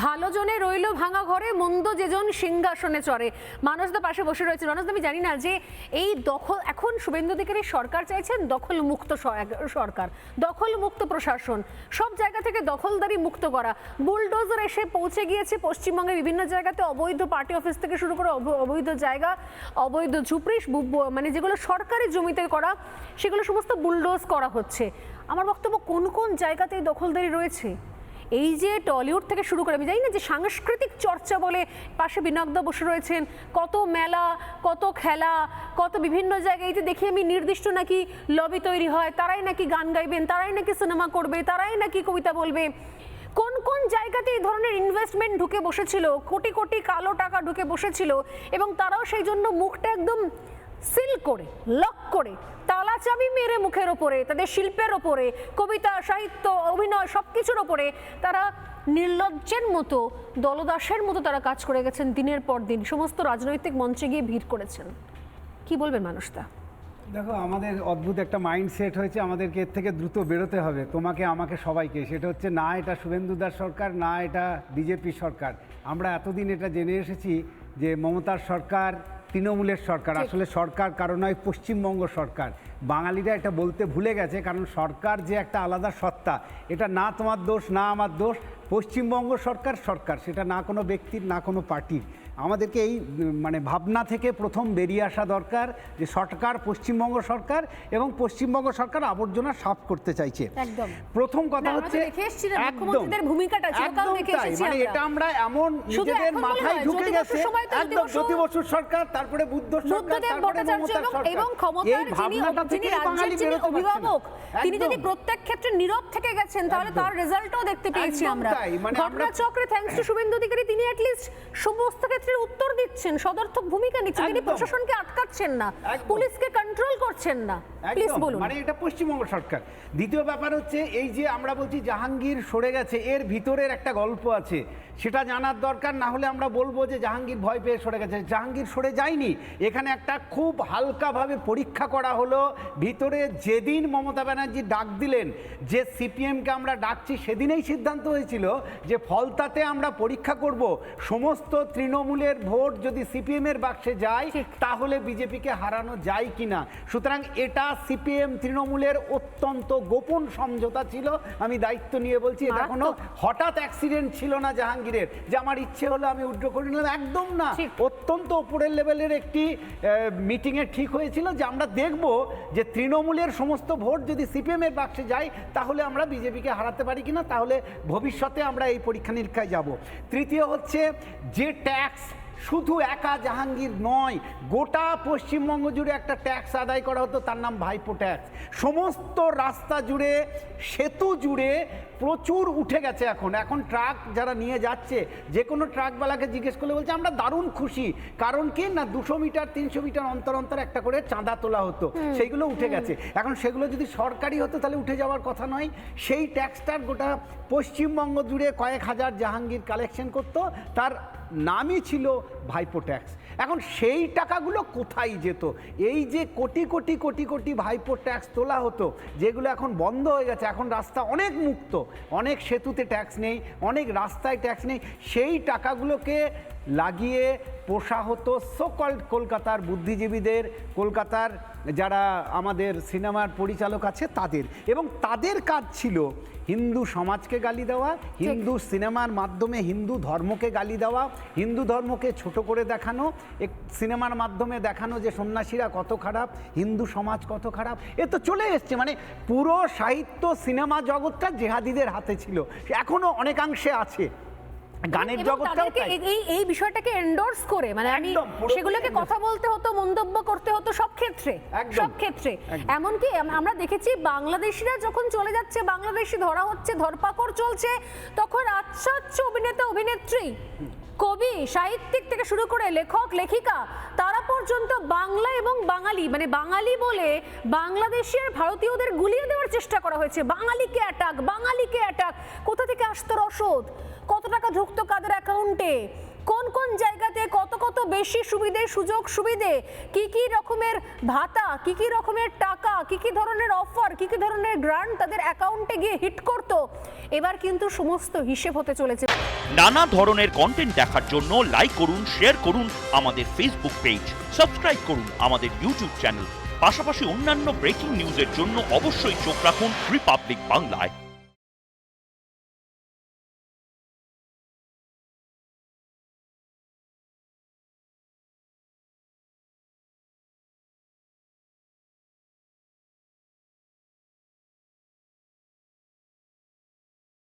ভালো জনে রইল ভাঙা ঘরে, মন্দ যেজন সিংহাসনে চড়ে। মানসদা পাশে বসে রয়েছে। মানসদা, আমি জানি না যে এই দখল, এখন শুভেন্দু অধিকারী সরকার চাইছেন দখল মুক্ত সরকার, দখল মুক্ত প্রশাসন, সব জায়গা থেকে দখলদারি মুক্ত করা। বুলডোজার এসে পৌঁছে গিয়েছে পশ্চিমবঙ্গের বিভিন্ন জায়গাতে, অবৈধ পার্টি অফিস থেকে শুরু করে অবৈধ জায়গা, অবৈধ ঝুপড়ি, মানে যেগুলো সরকারি জমিতে করা, সেগুলো সমস্ত বুলডোজ করা হচ্ছে। আমার বক্তব্য, কোন কোন জায়গাতে এই দখলদারি রয়েছে? এই যে টলিউড থেকে শুরু করে, আমি জানি না যে সাংস্কৃতিক চর্চা বলে পাশে বিনগ্ধ বসে রয়েছেন, কত মেলা, কত খেলা, কত বিভিন্ন জায়গায় এই যে দেখি আমি নির্দিষ্ট নাকি লবি তৈরি হয়, তারাই নাকি গান গাইবেন, তারাই নাকি সিনেমা করবে, তারাই নাকি কবিতা বলবে। কোন কোন জায়গাতে এই ধরনের ইনভেস্টমেন্ট ঢুকে বসেছিল, কোটি কোটি কালো টাকা ঢুকে বসেছিল, এবং তারাও সেই জন্য মুখটা একদম সিল করে, লক করে, তালা চাবি মেরে মুখের ওপরে, তাদের শিল্পের ওপরে, কবিতা, সাহিত্য, অভিনয় সবকিছুর ওপরে তারা নির্লজ্জের মতো, দলদাসের মতো তারা কাজ করে গেছেন দিনের পর দিন, সমস্ত রাজনৈতিক মঞ্চে গিয়ে ভিড় করেছেন। কি বলবেন মানুষটা? দেখো, আমাদের অদ্ভুত একটা মাইন্ডসেট হয়েছে, আমাদেরকে এর থেকে দ্রুত বেরোতে হবে, তোমাকে আমাকে সবাইকে। সেটা হচ্ছে, না এটা শুভেন্দুদার সরকার, না এটা বিজেপি সরকার। আমরা এতদিন এটা জেনে এসেছি যে মমতার সরকার তৃণমূলের সরকার। আসলে সরকার কারণ নয়, পশ্চিমবঙ্গ সরকার। বাঙালিরা এটা বলতে ভুলে গেছে, কারণ সরকার যে একটা আলাদা সত্তা, এটা না তোমার দোষ না আমার দোষ। পশ্চিমবঙ্গ সরকার সরকার, সেটা না কোনো ব্যক্তির না কোনো পার্টির। আমাদেরকে এই মানে ভাবনা থেকে প্রথম বেরিয়ে আসা দরকার যে সরকার পশ্চিমবঙ্গ সরকার, এবং পশ্চিমবঙ্গ সরকার আবর্জনা সাফ করতে চাইছে। প্রথম কথা হচ্ছে মানে এটা আমরা এমন নিজেদের মাথায় ঢুকে গেছে, একদম জ্যোতি বসুর সরকার, তারপরে বুদ্ধ সরকার, তারপরে মমতার সরকার। এবং ক্ষমতার যিনি রাজ্যের অভিভাবক, তিনি যদি প্রত্যেক ক্ষেত্রে নীরব থেকে গেছেন, তাহলে তার রেজাল্টও দেখতে পেয়েছি আমরা। ঘটনাচক্রে থ্যাঙ্কস টু শুভেন্দু অধিকারী, তিনি অ্যাটলিস্ট সমস্ত উত্তর দিচ্ছেন, সদর্থক ভূমিকা নিচ্ছেন, তিনি প্রশাসনকে আটকাচ্ছেন না, পুলিশকে কন্ট্রোল করছেন না। প্লিজ বলুন। মানে এটা পশ্চিমবঙ্গ সরকার। দ্বিতীয় ব্যাপার হচ্ছে, এই যে আমরা বলছি জাহাঙ্গীর সরে গেছে, এর ভিতরের একটা গল্প আছে, সেটা জানার দরকার। না হলে আমরা বলবো যে জাহাঙ্গীর ভয় পেয়ে সরে গেছে। জাহাঙ্গীর সরে যায়নি, এখানে একটা খুব হালকাভাবে পরীক্ষা করা হলো। ভিতরে যেদিন মমতা ব্যানার্জি ডাক দিলেন যে সিপিএমকে আমরা ডাকছি, সেদিনেই সিদ্ধান্ত হয়েছিল যে ফলতাতে আমরা পরীক্ষা করব সমস্ত তৃণমূলের ভোট যদি সিপিএমের বাক্সে যায়, তাহলে বিজেপিকে হারানো যায় কিনা। সুতরাং এটা সিপিএম তৃণমূলের অত্যন্ত গোপন সমঝোতা ছিল। আমি দায়িত্ব নিয়ে বলছি, এটা কোনো হঠাৎ অ্যাক্সিডেন্ট ছিল না জাহাঙ্গীরের, যে আমার ইচ্ছে হলো আমি উইথড্র করে নিলাম, একদম না। অত্যন্ত উপরের লেভেলের একটি মিটিংয়ে ঠিক হয়েছিল যে আমরা দেখব যে তৃণমূলের সমস্ত ভোট যদি সিপিএমের বাক্সে যায়, তাহলে আমরা বিজেপিকে হারাতে পারি কিনা, তাহলে ভবিষ্যতে আমরা এই পরীক্ষা নিরীক্ষায় যাব। তৃতীয় হচ্ছে, যে ট্যাক্স শুধু একা জাহাঙ্গীর নয়, গোটা পশ্চিমবঙ্গ জুড়ে একটা ট্যাক্স আদায় করা হতো, তার নাম ভাইপো ট্যাক্স। সমস্ত রাস্তা জুড়ে, সেতু জুড়ে প্রচুর উঠে গেছে। এখন ট্রাক যারা নিয়ে যাচ্ছে, যে কোনো ট্রাকওয়ালাকে জিজ্ঞেস করলে বলছে আমরা দারুণ খুশি। কারণ কি না, 200 মিটার 300 মিটার অন্তর অন্তর একটা করে চাঁদা তোলা হতো, সেইগুলো উঠে গেছে। এখন সেগুলো যদি সরকারি হতো তাহলে উঠে যাওয়ার কথা নয়। সেই ট্যাক্সটার গোটা পশ্চিমবঙ্গ জুড়ে কয়েক হাজার জাহাঙ্গীর কালেকশন করতো, তার নামই ছিল ভাইপো ট্যাক্স। এখন সেই টাকাগুলো কোথায় যেত? এই যে কোটি কোটি কোটি কোটি ভাইপো ট্যাক্স তোলা হতো, যেগুলো এখন বন্ধ হয়ে গেছে। এখন রাস্তা অনেক মুক্ত, অনেক সেতুতে ট্যাক্স নেই, অনেক রাস্তায় ট্যাক্স নেই। সেই টাকাগুলোকে লাগিয়ে পোষা হতো সোকল্ড কলকাতার বুদ্ধিজীবীদের, কলকাতার যারা আমাদের সিনেমার পরিচালক আছে তাদের। এবং তাদের কাজ ছিল হিন্দু সমাজকে গালি দেওয়া, হিন্দু সিনেমার মাধ্যমে হিন্দু ধর্মকে গালি দেওয়া, হিন্দু ধর্মকে ছোট করে দেখানো, সিনেমার মাধ্যমে দেখানো যে সন্ন্যাসীরা কত খারাপ, হিন্দু সমাজ কত খারাপ। এ তো চলে এসছে, মানে পুরো সাহিত্য সিনেমা জগৎটা জেহাদিদের হাতে ছিল, এখনো অনেকাংশে আছে। গানের জগৎটাও এই বিষয়টাকে এন্ডোর্স করে, মানে আমি সেগুলোকে কথা বলতে হতো, মন্তব্য করতে হতো সব ক্ষেত্রে, সব ক্ষেত্রে। এমনকি আমরা দেখেছি বাংলাদেশিরা যখন চলে যাচ্ছে, বাংলাদেশি ধরা হচ্ছে, ধরপাকড় চলছে, তখন আচ্ছা আচ্ছা অভিনেতা অভিনেত্রী, কবি, সাহিত্যিক থেকে শুরু করে লেখক লেখিকা, তারা পর্যন্ত বাংলা এবং বাঙালি, মানে বাঙালি বলে বাংলাদেশের ভারতীয়দের গুলিয়ে দেওয়ার চেষ্টা করা হয়েছে। বাঙালিকে অ্যাটাক, বাঙালিকে অ্যাটাক। কোথা থেকে আসতো রসদ, কত টাকা ঢুকতো কাদের অ্যাকাউন্টে, কোন কোন জায়গাতে কত কত বেশি সুবিধে, সুযোগ সুবিধে, কি কি রকমের ভাতা, কি কি রকমের টাকা, কি কি ধরনের অফার, কি কি ধরনের গ্রান্ট তাদের অ্যাকাউন্টে গিয়ে হিট করতো, এবার কিন্তু সমস্ত হিসেব হতে চলেছে। নানা ধরনের কন্টেন্ট দেখার জন্য লাইক করুন, শেয়ার করুন আমাদের ফেসবুক পেজ, সাবস্ক্রাইব করুন আমাদের ইউটিউব চ্যানেল। পাশাপাশি অন্যান্য ব্রেকিং নিউজের জন্য অবশ্যই চোখ রাখুন রিপাবলিক বাংলায়।